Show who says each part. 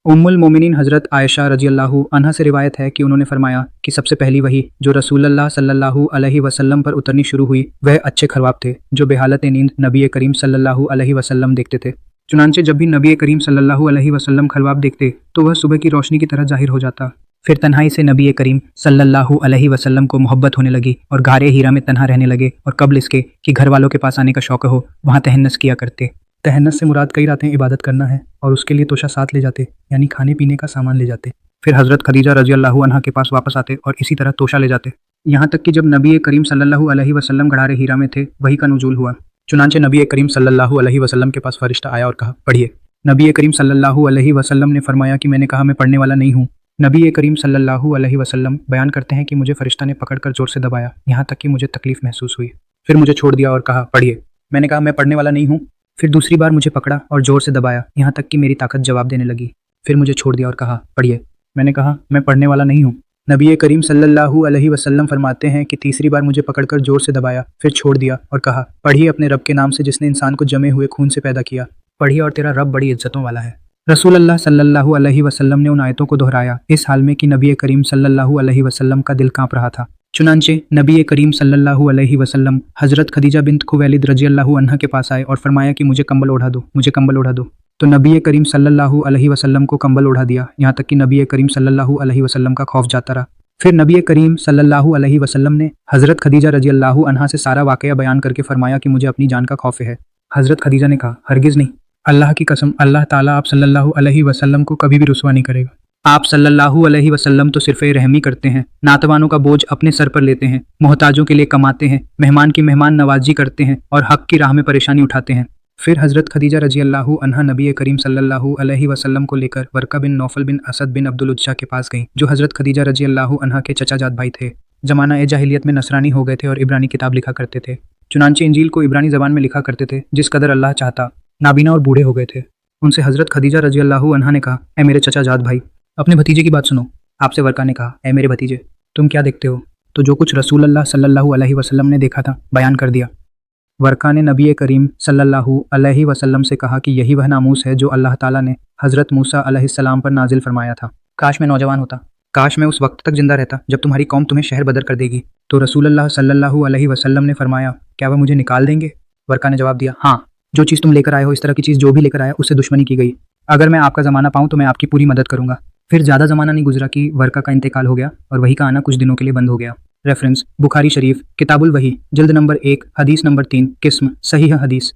Speaker 1: उम्मुल मोमिनीन हज़रत आयशा रजी अल्लाहु अन्हा से रिवायत है कि उन्होंने फरमाया कि सबसे पहली वही जो रसूलुल्लाह सल्लल्लाहु अलैहि वसल्लम पर उतरनी शुरू हुई वह अच्छे ख्वाब थे जो बेहालत नींद नबी करीम सल्लल्लाहु अलैहि वसल्लम देखते थे। चुनांचे जब भी नबी करीम सल्लल्लाहु अलैहि वसल्लम ख्वाब देखते तो वह सुबह की रोशनी की तरह जाहिर हो जाता। फिर तन्हाई से नबी करीम सल्लल्लाहु अलैहि वसल्लम को मोहब्बत होने लगी और गारे हीरा में तन्हा रहने लगे और कब्ल इसके कि घर वालों के पास आने का शौक़ हो वहाँ तहन्नस किया करते। तहन्नस से मुराद कई रातें इबादत करना है और उसके लिए तोशा साथ ले जाते यानी खाने पीने का सामान ले जाते। फिर हज़रत खदीजा रजी अल्लाहु अन्हा के पास वापस आते और इसी तरह तोशा ले जाते, यहाँ तक कि जब नबी करीम सल्लल्लाहु अलैहि वसल्लम गड़ारे हीरा में थे वही का नुज़ूल हुआ। चुनांचे नबी करीम सल्लल्लाहु अलैहि वसल्लम के पास फरिश्ता आया और कहा पढ़िए। नबी करीम सल्लल्लाहु अलैहि वसल्लम ने फरमाया कि मैंने कहा मैं पढ़ने वाला नहीं हूँ। नबी करीम सल्लल्लाहु अलैहि वसल्लम बयान करते हैं कि मुझे फरिश्ता ने पकड़कर जोर से दबाया यहाँ तक कि मुझे तकलीफ महसूस हुई। फिर मुझे छोड़ दिया और कहा पढ़िए। मैंने कहा मैं पढ़ने वाला नहीं हूँ। फिर दूसरी बार मुझे पकड़ा और जोर से दबाया यहाँ तक कि मेरी ताकत जवाब देने लगी। फिर मुझे छोड़ दिया और कहा पढ़िए। मैंने कहा मैं पढ़ने वाला नहीं हूँ। नबी करीम सल्लल्लाहु अलैहि वसल्लम फरमाते हैं कि तीसरी बार मुझे पकड़कर जोर से दबाया फिर छोड़ दिया और कहा पढ़िए अपने रब के नाम से जिसने इंसान को जमे हुए खून से पैदा किया। पढ़िए और तेरा रब बड़ी इज्जतों वाला है। रसूलुल्लाह सल्लल्लाहु अलैहि वसल्लम ने उन आयतों को दोहराया इस हाल में कि नबी करीम सल्लल्लाहु अलैहि वसल्लम का दिल कांप रहा था। चुनांचे नबी करीम सल्लल्लाहु अलैहि वसल्लम हज़रत खदीजा बिन्त खुवैलिद रजी अल्लाहु अन्हा के पास आए और फरमाया कि मुझे कंबल ओढ़ा दो, मुझे कंबल ओढ़ा दो। तो नबी करीम सल्लल्लाहु अलैहि वसल्लम को कंबल ओढ़ा दिया यहाँ तक कि नबी करीम सल्लल्लाहु अलैहि वसल्लम का खौफ जाता रहा। फिर नबी करीम सल्लल्लाहु अलैहि वसल्लम ने हज़रत खदीजा रजी अल्लाहु अन्हा से सारा वाक़या बयान करके फरमाया कि मुझे अपनी जान का खौफ है। हज़रत खदीजा ने कहा हरगिज़ नहीं, अल्लाह की कसम अल्लाह ताला आप सल्लल्लाहु अलैहि वसल्लम को कभी भी रुसवा नहीं करेगा। आप सल्लल्लाहु अलैहि वसल्लम तो सिर्फ रहमी करते हैं, नातवानों का बोझ अपने सर पर लेते हैं, मोहताजों के लिए कमाते हैं, मेहमान की मेहमान नवाजी करते हैं और हक की राह में परेशानी उठाते हैं। फिर हज़रत खदीजा रजी अल्लाहु अन्हा नबी करीम सल्लल्लाहु अलैहि वसल्लम को लेकर वर्का बिन नौफल बिन असद बिन अब्दुल उज्जा के पास गईं जो हज़रत खदीजा रजी अल्लाहु अन्हा के चचाजाद भाई थे। ज़माना ए जाहिलियत में नसरानी हो गए थे और इब्रानी किताब लिखा करते थे। चुनांचे इंजील को इब्रानी ज़बान में लिखा करते थे जिस कदर अल्लाह चाहता। नाबीना और बूढ़े हो गए थे। उनसे हज़रत खदीजा रजी अल्लाहु अन्हा ने कहा ए मेरे चचाजाद भाई अपने भतीजे की बात सुनो। आपसे वर्का ने कहा ए मेरे भतीजे तुम क्या देखते हो? तो जो कुछ रसूलुल्लाह सल्लल्लाहु अलैहि वसल्लम ने देखा था बयान कर दिया। वर्का ने नबी करीम सल्लल्लाहु अलैहि वसल्लम से कहा कि यही वह नामूस है जो अल्लाह ताला ने हज़रत मूसा अलैहिस्सलाम पर नाजिल फरमाया था। काश मैं नौजवान होता, काश मैं उस वक्त तक जिंदा रहता जब तुम्हारी कौम तुम्हें शहर बदर कर देगी। तो रसूलुल्लाह सल्लल्लाहु अलैहि वसल्लम ने फरमाया क्या वह मुझे निकाल देंगे? वर्का ने जवाब दिया हाँ, जो चीज़ तुम लेकर आए हो इस तरह की चीज़ जो भी लेकर आया उससे दुश्मनी की गई। अगर मैं आपका ज़माना पाऊँ तो मैं आपकी पूरी मदद करूँगा। फिर ज़्यादा ज़माना नहीं गुजरा कि वर्का का इंतकाल हो गया और वही का आना कुछ दिनों के लिए बंद हो गया। रेफरेंस बुखारी शरीफ किताबुल वही जिल्द नंबर 1 हदीस नंबर 3 किस्म सहीह हदीस।